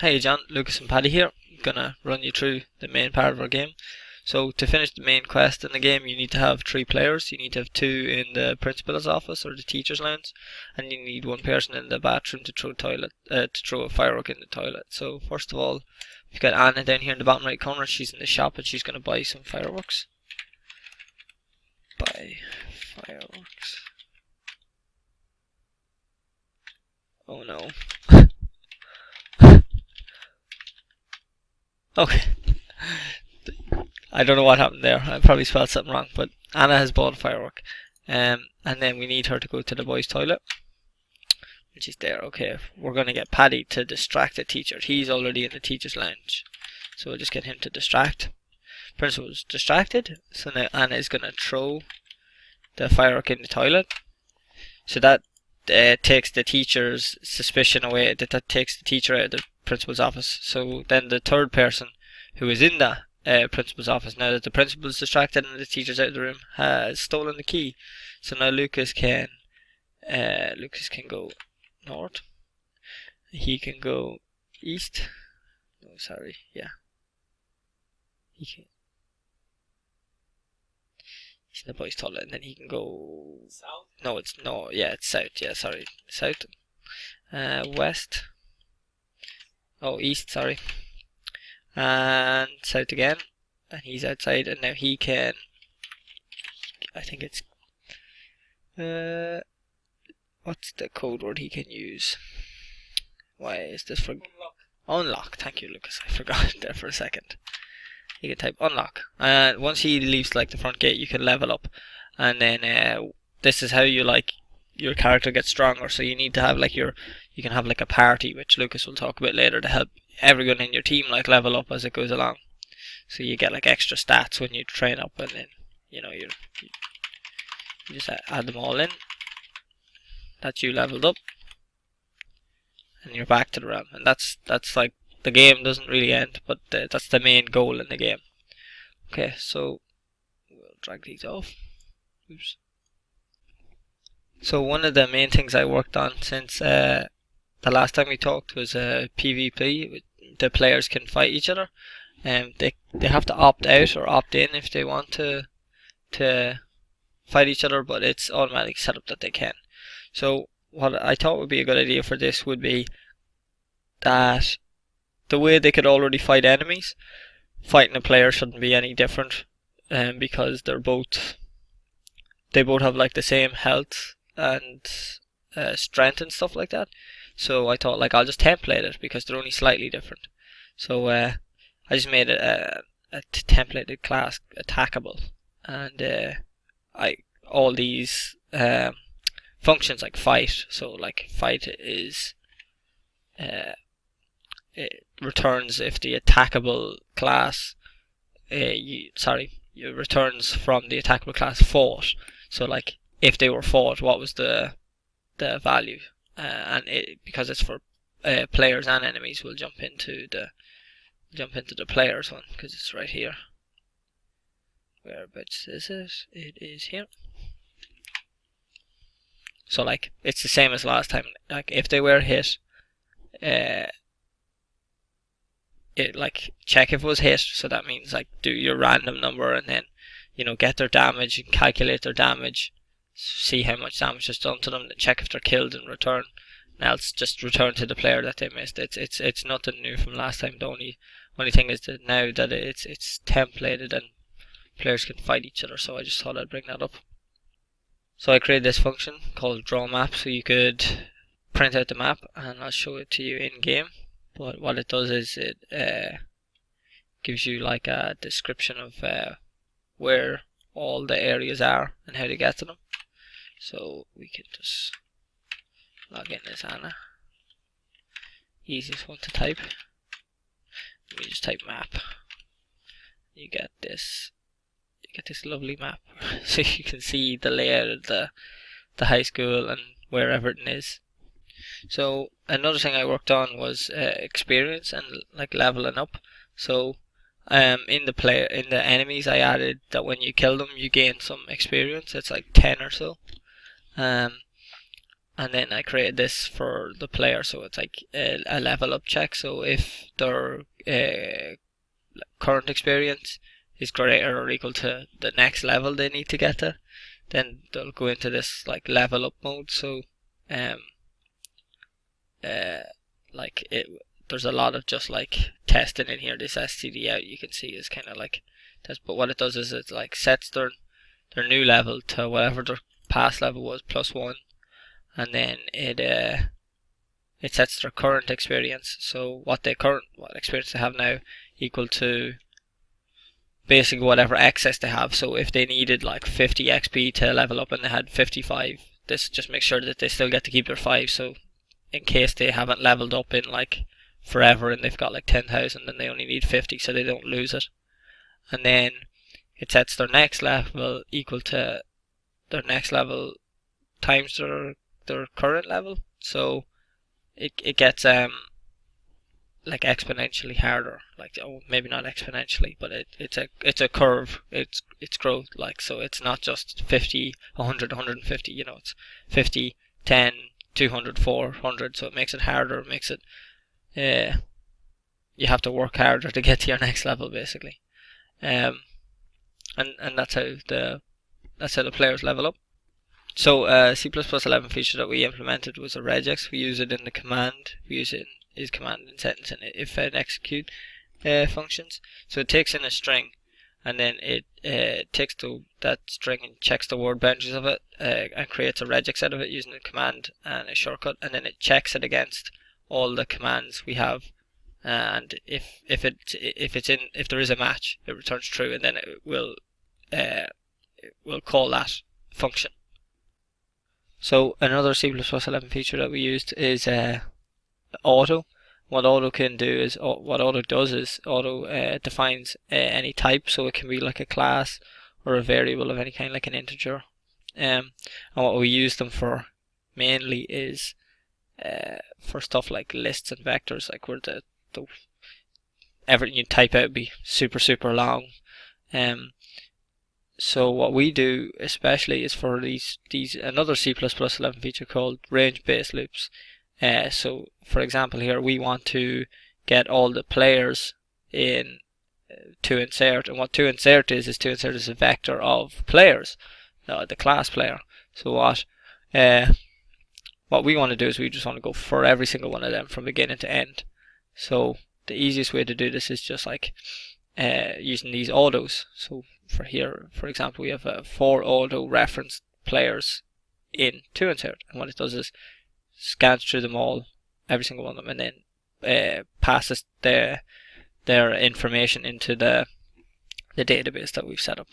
Hey John, Lucas and Paddy here. I'm gonna run you through the main part of our game. So to finish the main quest in the game, you need to have 3 players. You need to have 2 in the principal's office or the teacher's lounge, and you need 1 person in the bathroom to throw a firework in the toilet. So first of all, you've got Anna down here in the bottom right corner. She's in the shop and she's gonna buy some fireworks. Buy fireworks. Oh no. Okay. I don't know what happened there. I probably spelled something wrong, but Anna has bought a firework. And then we need her to go to the boys' toilet. And she's there. Okay, we're going to get Paddy to distract the teacher. He's already in the teacher's lounge. So we'll just get him to distract. Principal's distracted. So now Anna is going to throw the firework in the toilet. So that takes the teacher's suspicion away. That takes the teacher out of the principal's office. So then the third person who is in the principal's office, now that the principal is distracted and the teacher's out of the room, has stolen the key. So now Lucas can go north. He can go east. No, sorry, yeah. He can. He's in the boys' toilet, and then he can go south. It's south. Yeah, sorry, south. West. Oh, east. Sorry. And south again, and he's outside, and now he can. I think it's. What's the code word he can use? Why is this for? Unlock. Thank you, Lucas. I forgot there for a second. You can type unlock, and once he leaves like the front gate, you can level up, and then this is how your character gets stronger. So you need to have you can have like a party, which Lucas will talk about later, to help everyone in your team level up as it goes along. So you get extra stats when you train up, and then you just add them all in. That's you leveled up, and you're back to the realm, and that's like. The game doesn't really end, but that's the main goal in the game. Okay, so we'll drag these off. Oops. So one of the main things I worked on since the last time we talked was PvP. The players can fight each other, and they have to opt out or opt in if they want to fight each other, but it's automatically set up that they can. So what I thought would be a good idea for this would be that the way they could already fight enemies, fighting a player shouldn't be any different, because they both have the same health and strength and stuff like that. So I thought I'll just template it because they're only slightly different. So I just made a templated class attackable, and all these functions like fight. So fight is it returns if the attackable class returns from the attackable class fought. So if they were fought, what was the value? And because it's for players and enemies, we'll jump into the players one because it's right here. Whereabouts is it? It is here. So it's the same as last time. If they were hit, check if it was hit, so that means do your random number and then get their damage and calculate their damage, see how much damage is done to them, then check if they're killed and return, and else just return to the player that they missed. It's nothing new from last time. The only thing is that now that it's templated and players can fight each other, so I just thought I'd bring that up. So I created this function called draw map, so you could print out the map, and I'll show it to you in game. But what it does is it gives you a description of where all the areas are and how to get to them. So we can just log in as Anna. Easiest one to type. We just type map. You get this lovely map, so you can see the layout of the high school and where everything is. So another thing I worked on was experience and leveling up. So in the enemies, I added that when you kill them, you gain some experience. It's 10 or so. and then I created this for the player, so it's like a level up check. So if their current experience is greater or equal to the next level they need to get to, then they'll go into this like level up mode. So like there's a lot of just like testing in here. This std out you can see is kind of like test, but what it does is it like sets their new level to whatever their past level was +1, and then it sets their current experience, so what experience they have now, equal to basically whatever excess they have. So if they needed like 50 XP to level up and they had 55, this just makes sure that they still get to keep their 5. So in case they haven't leveled up in like forever and they've got like 10,000, then they only need 50 so they don't lose it. And then it sets their next level equal to their next level times their current level. So it gets like exponentially harder, like, oh, maybe not exponentially, but it's a curve, it's growth, like, so it's not just 50, 100, 150, you know, it's 50, 10, 200, 400, so it makes it harder, it makes it you have to work harder to get to your next level, basically. And that's how the players level up. So C++11 feature that we implemented was a regex. We use it in the command. We use it in is command and sentence and if and execute functions. So it takes in a string, and then it takes that string and checks the word boundaries of it and creates a regex out of it using a command and a shortcut, and then it checks it against all the commands we have, and if there is a match, it returns true, and then it will call that function. So another C++11 feature that we used is auto. What auto can do is, what auto does is auto defines any type, so it can be like a class or a variable of any kind, like an integer. And what we use them for mainly is for stuff like lists and vectors, like where everything you type out would be super long. So what we do especially is for these another C++11 feature called range-based loops. So for example here, we want to get all the players in toInsert, and what toInsert is a vector of players, the class player. So what we want to do is we just want to go for every single one of them from beginning to end. So the easiest way to do this is just like using these autos. So for here, for example, we have 4 auto reference players in toInsert, and what it does is scans through them all, every single one of them, and then passes their information into the database that we've set up.